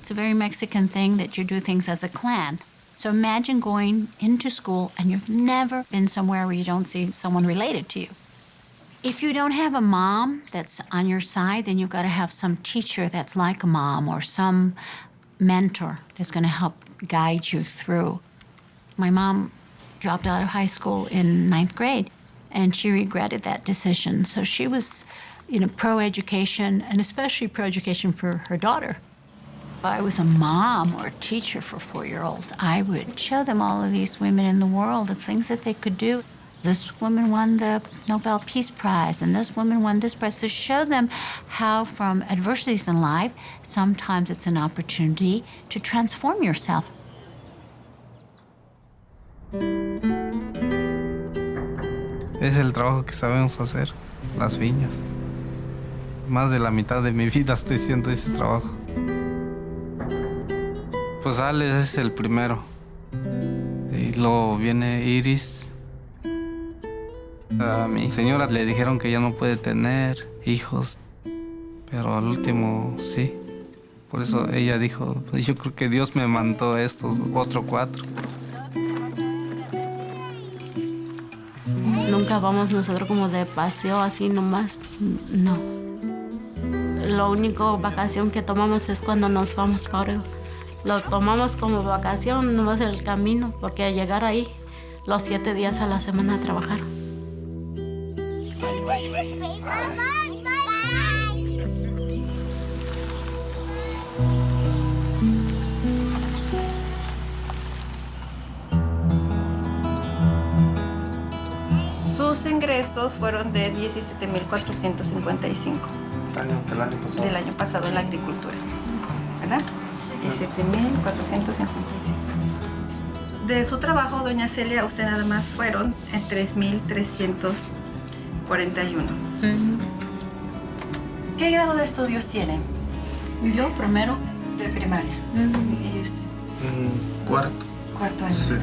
It's a very Mexican thing that you do things as a clan. So imagine going into school and you've never been somewhere where you don't see someone related to you. If you don't have a mom that's on your side, then you've got to have some teacher that's like a mom or some mentor that's going to help guide you through. My mom dropped out of high school in 9th grade, and she regretted that decision. So she was, pro-education, and especially pro-education for her daughter. If I was a mom or a teacher for 4-year-olds, I would show them all of these women in the world, the things that they could do. This woman won the Nobel Peace Prize, and this woman won this prize. So show them how from adversities in life, sometimes it's an opportunity to transform yourself. Es el trabajo que sabemos hacer, las viñas. Más de la mitad de mi vida estoy haciendo ese trabajo. Pues Alex es el primero. Y luego viene Iris. A mi señora le dijeron que ya no puede tener hijos, pero al último sí. Por eso ella dijo, pues yo creo que Dios me mandó estos otros 4. Nunca vamos nosotros como de paseo así nomás, no. Lo único vacación que tomamos es cuando nos vamos para Oregon. Lo tomamos como vacación nomás el camino, porque al llegar ahí, los 7 días a la semana a trabajar. Sus ingresos fueron de 17,455 del año pasado en la agricultura, ¿verdad? 17,455. De su trabajo, doña Celia, usted nada más fueron en 3,341. ¿Qué grado de estudios tiene? Yo primero. De primaria. ¿Y usted? Cuarto. Cuarto año. Sí.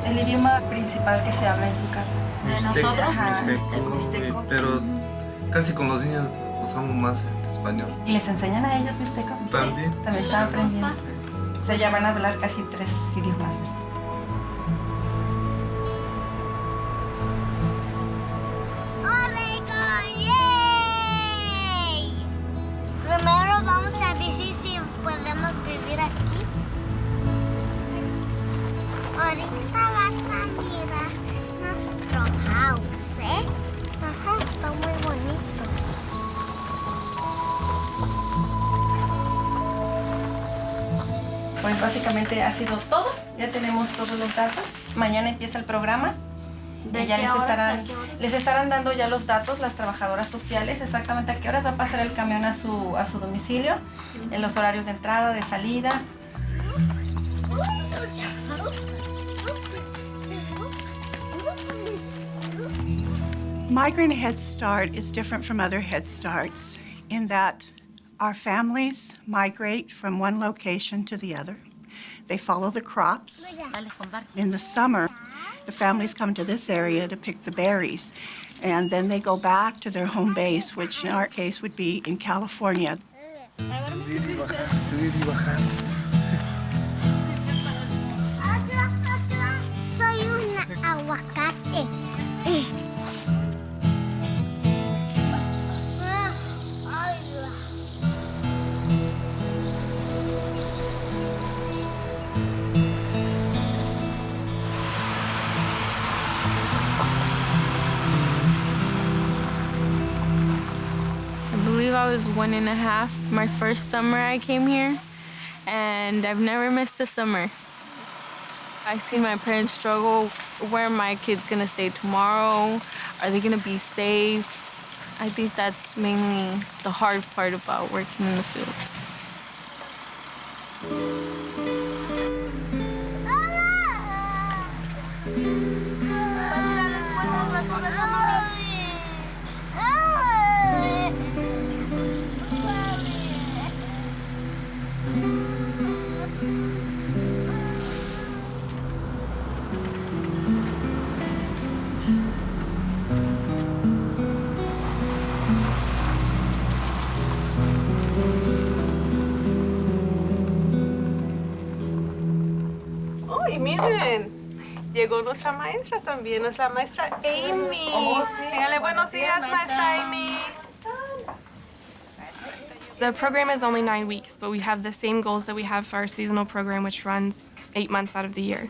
El idioma principal que se habla en su casa. ¿De nosotros? Ajá, Mixteco. Pero casi con los niños usamos más el español. ¿Y les enseñan a ellos mixteco? También. Sí, también están aprendiendo. O sea, ya van a hablar casi 3 idiomas, ¿verdad? ¡Oregon! ¡Yay! Primero vamos a decir si podemos vivir aquí. Ahorita vas a mirar nuestro house, ¿eh? Ajá, está muy bonito. Pues básicamente ha sido todo. Ya tenemos todos los datos. Mañana empieza el programa. ¿De Ya qué horas a qué horas? les estarán dando ya los datos, las trabajadoras sociales, exactamente a qué horas va a pasar el camión a su domicilio, en los horarios de entrada, de salida. Migrant Head Start is different from other Head Starts in that our families migrate from one location to the other. They follow the crops. In the summer, the families come to this area to pick the berries, and then they go back to their home base, which in our case would be in California. Subir y bajar, subir y bajar. Soy un aguacate. I believe I was 1.5 my first summer I came here, and I've never missed a summer. I see my parents struggle. Where are my kids gonna stay tomorrow? Are they gonna be safe? I think that's mainly the hard part about working in the fields. Oh, y miren, llegó nuestra maestra también, nuestra maestra Aimee. Oh, sí. Dígale buenos días, maestra Aimee. The program is only 9 weeks, but we have the same goals that we have for our seasonal program, which runs 8 months out of the year.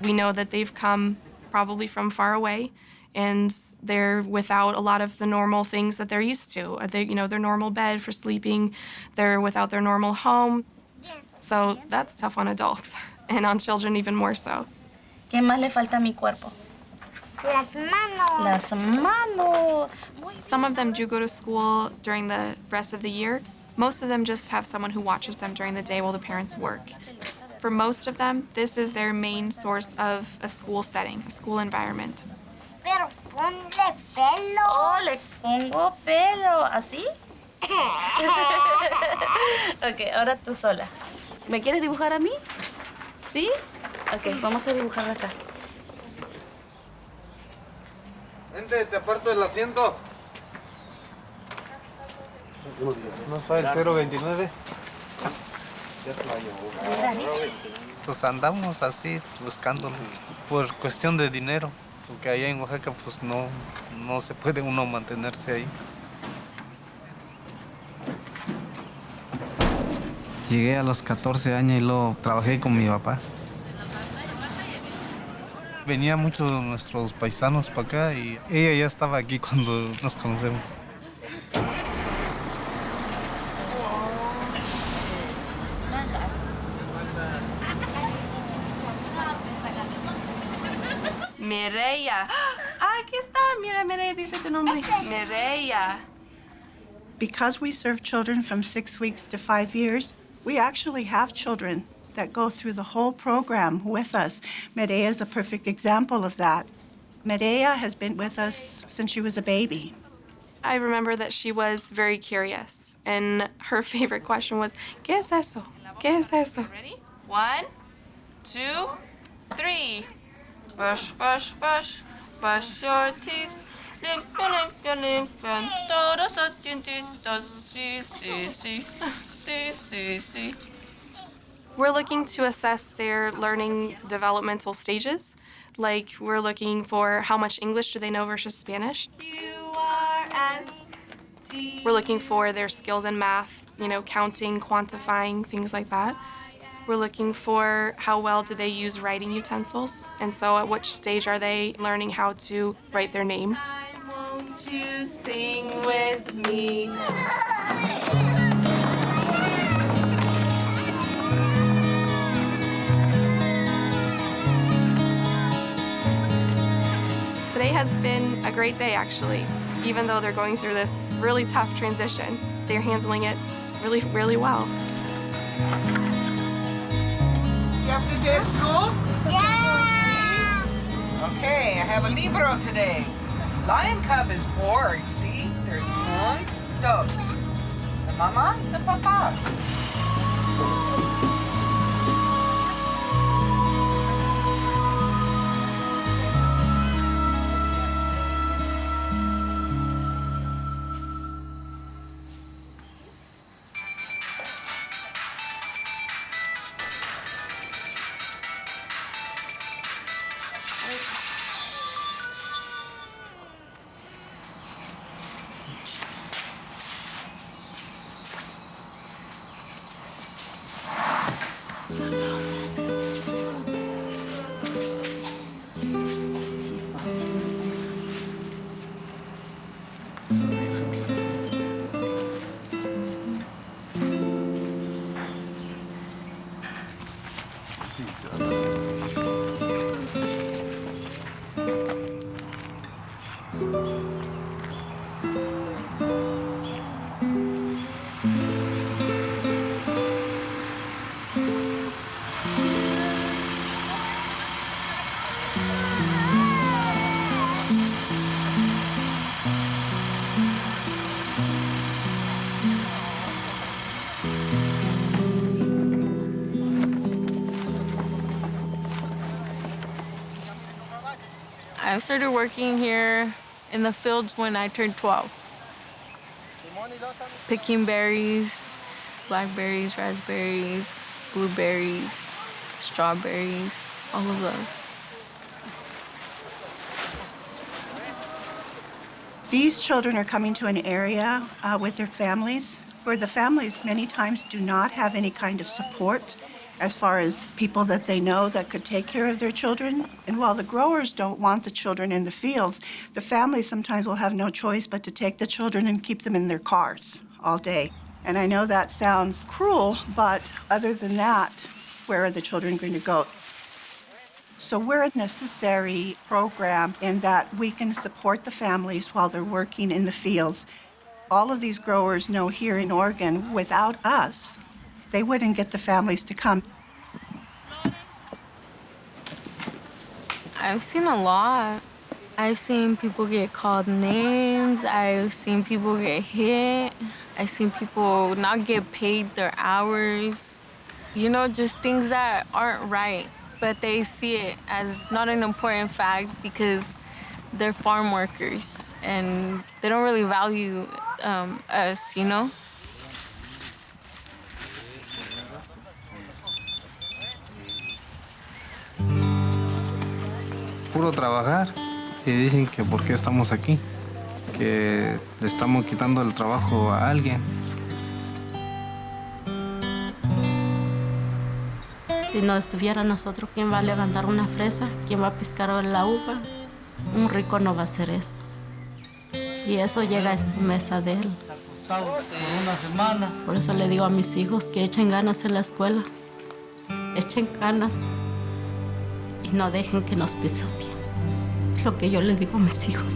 We know that they've come probably from far away, and they're without a lot of the normal things that they're used to. Their normal bed for sleeping, they're without their normal home. So that's tough on adults, and on children even more so. ¿Qué más le falta a mi cuerpo? Las manos. Las manos. Some of them do go to school during the rest of the year. Most of them just have someone who watches them during the day while the parents work. For most of them, this is their main source of a school setting, a school environment. Pero ponle pelo. Oh, le pongo pelo. ¿Así? Ok, ahora tú sola. ¿Me quieres dibujar a mí? ¿Sí? Ok, vamos a dibujar acá. Vente, te aparto el asiento. ¿No está el 029? Ya se la llevó. Pues andamos así buscándolo por cuestión de dinero, porque allá en Oaxaca pues no se puede uno mantenerse ahí. Llegué a los 14 años y luego trabajé con mi papá. Venían muchos de nuestros paisanos para acá y ella ya estaba aquí cuando nos conocemos. Mireya. Aquí está. Mira, Mireya dice tu nombre. Mireya. Because we serve children from 6 weeks to 5 years, we actually have children that go through the whole program with us. Mireya is a perfect example of that. Mireya has been with us since she was a baby. I remember that she was very curious, and her favorite question was, ¿Qué es eso? ¿Qué es eso? Ready? 1, 2, 3. Brush, brush, brush, brush your teeth. Limpia, limpia, limpia. Todos los dientes. Sí, sí, sí. Sí, sí, sí. We're looking to assess their learning developmental stages. Like, we're looking for how much English do they know versus Spanish. Q-R-S-T. We're looking for their skills in math, counting, quantifying, things like that. We're looking for how well do they use writing utensils, and so at which stage are they learning how to write their name. Won't you sing with me? Today has been a great day, actually. Even though they're going through this really tough transition, they're handling it really, really well. You have a good day at school? Yeah. See? Okay, I have a libro today. Lion cub is bored, see? There's un, dos. The mama, the papa. I started working here in the fields when I turned 12. Picking berries, blackberries, raspberries, blueberries, strawberries. all of those. These children are coming to an area with their families where the families many times do not have any kind of support as far as people that they know that could take care of their children. And while the growers don't want the children in the fields, the families sometimes will have no choice but to take the children and keep them in their cars all day. And I know that sounds cruel, but other than that, where are the children going to go? So we're a necessary program in that we can support the families while they're working in the fields. All of these growers know here in Oregon, without us, they wouldn't get the families to come. I've seen a lot. I've seen people get called names. I've seen people get hit. I've seen people not get paid their hours. You know, just things that aren't right, but they see it as not an important fact because they're farm workers and they don't really value us, you know? Puro trabajar y dicen que por qué estamos aquí, que le estamos quitando el trabajo a alguien. Si no estuviera nosotros, ¿quién va a levantar una fresa? ¿Quién va a piscar la uva? Un rico no va a hacer eso. Y eso llega a su mesa de él. Por eso le digo a mis hijos que echen ganas en la escuela. Echen ganas y no dejen que nos pisoteen. Es lo que yo les digo a mis hijos.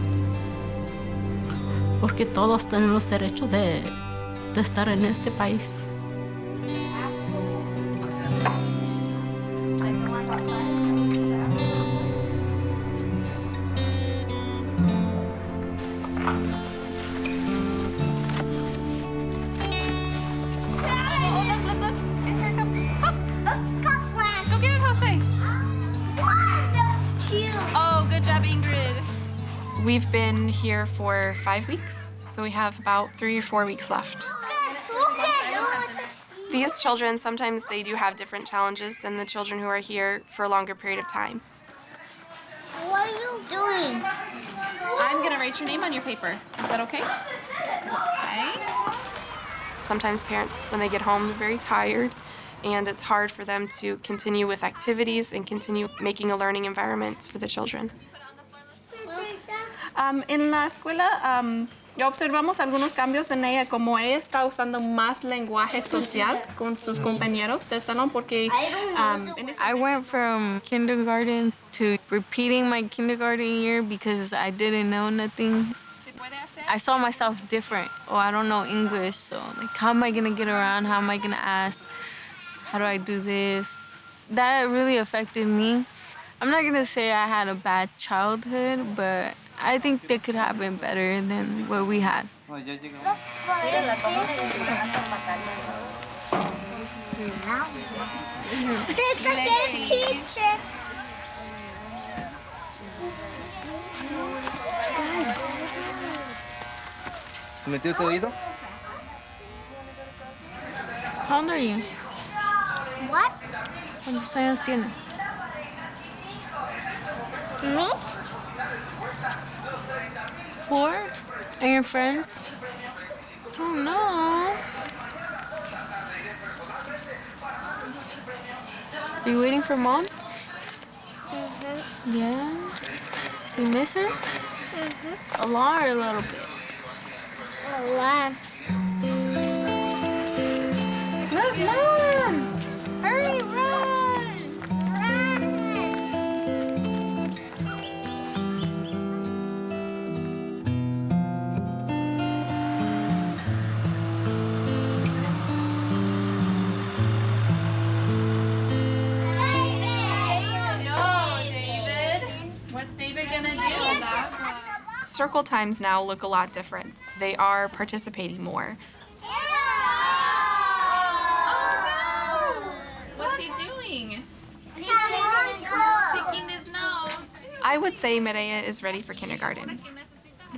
Porque todos tenemos derecho de estar en este país. We've been here for 5 weeks, so we have about 3 or 4 weeks left. These children, sometimes they do have different challenges than the children who are here for a longer period of time. What are you doing? I'm gonna write your name on your paper. Is that okay? Okay. Sometimes parents, when they get home, they're very tired, and it's hard for them to continue with activities and continue making a learning environment for the children. En la escuela ya observamos algunos cambios en ella, como ella está usando más lenguaje social con sus compañeros de salón, porque I went from kindergarten to repeating my kindergarten year because I didn't know nothing. I saw myself different. Oh, I don't know English, so like, how am I gonna get around? How am I gonna ask? How do I do this? That really affected me. I'm not gonna say I had a bad childhood, but I think they could have been better than what we had. There's a good teacher. ¿Se metió este oído? How old are you? What? ¿Cuántos años tienes? Me? 4? And your friends? I don't know. Are you waiting for Mom? Mm-hmm. Yeah? You miss her? Mm-hmm. A lot or a little bit? A lot. Look, Mom! Hurry, run! Circle times now look a lot different. They are participating more. what's he doing? Picking his nose. I would say Mireya is ready for kindergarten.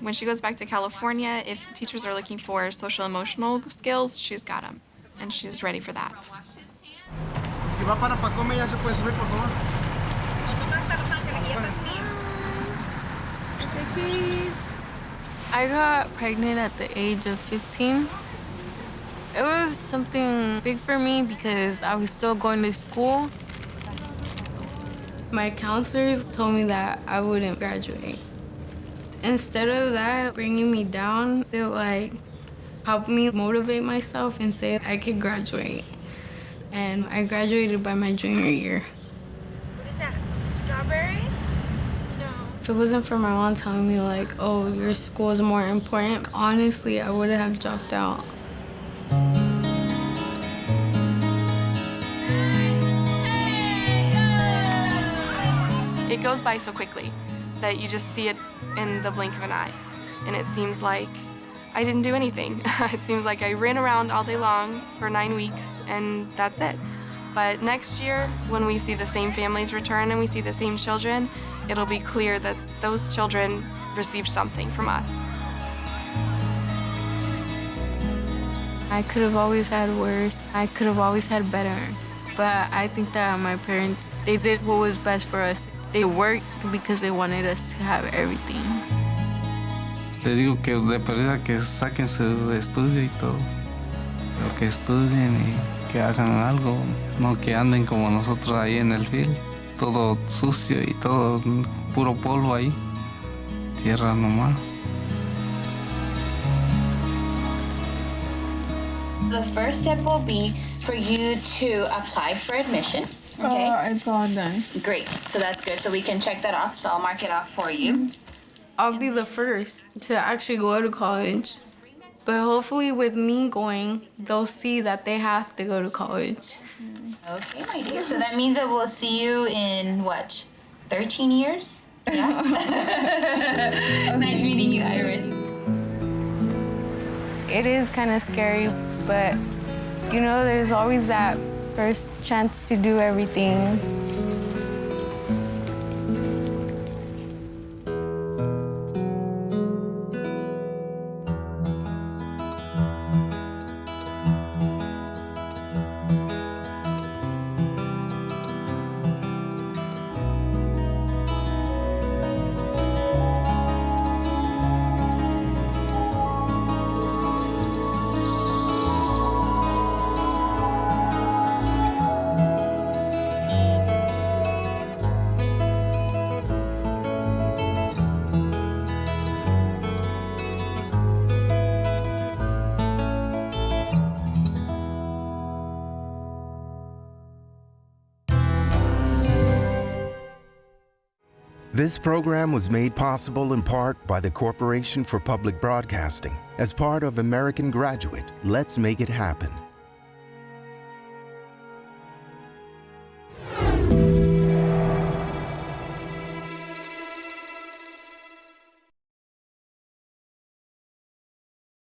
When she goes back to California, if teachers are looking for social emotional skills, she's got them, and she's ready for that. Si va para Pacome, ya se puede subir, por favor. I got pregnant at the age of 15. It was something big for me because I was still going to school. My counselors told me that I wouldn't graduate. Instead of that bringing me down, they helped me motivate myself and say I could graduate. And I graduated by my junior year. What is that? A strawberry? No. If it wasn't for my mom telling me oh, your school is more important, honestly, I would have dropped out. It goes by so quickly that you just see it in the blink of an eye. And it seems like I didn't do anything. It seems like I ran around all day long for 9 weeks and that's it. But next year, when we see the same families return and we see the same children, it'll be clear that those children received something from us. I could have always had worse. I could have always had better. But I think that my parents, they did what was best for us. They worked because they wanted us to have everything. Le digo que de perdida que saquen su estudio y todo. Pero que estudien y que hagan algo. No que anden como nosotros ahí en el field. Todo sucio y todo puro polvo ahí. Tierra nomás. The first step will be for you to apply for admission. Okay. It's all done. Great. So that's good. So we can check that off. So I'll mark it off for you. I'll be the first to actually go to college. But hopefully with me going, they'll see that they have to go to college. Okay, my dear. So that means that we'll see you in, 13 years? Yeah. Nice meeting you, Iris. It is kind of scary, but there's always that first chance to do everything. This program was made possible in part by the Corporation for Public Broadcasting. As part of American Graduate, let's make it happen.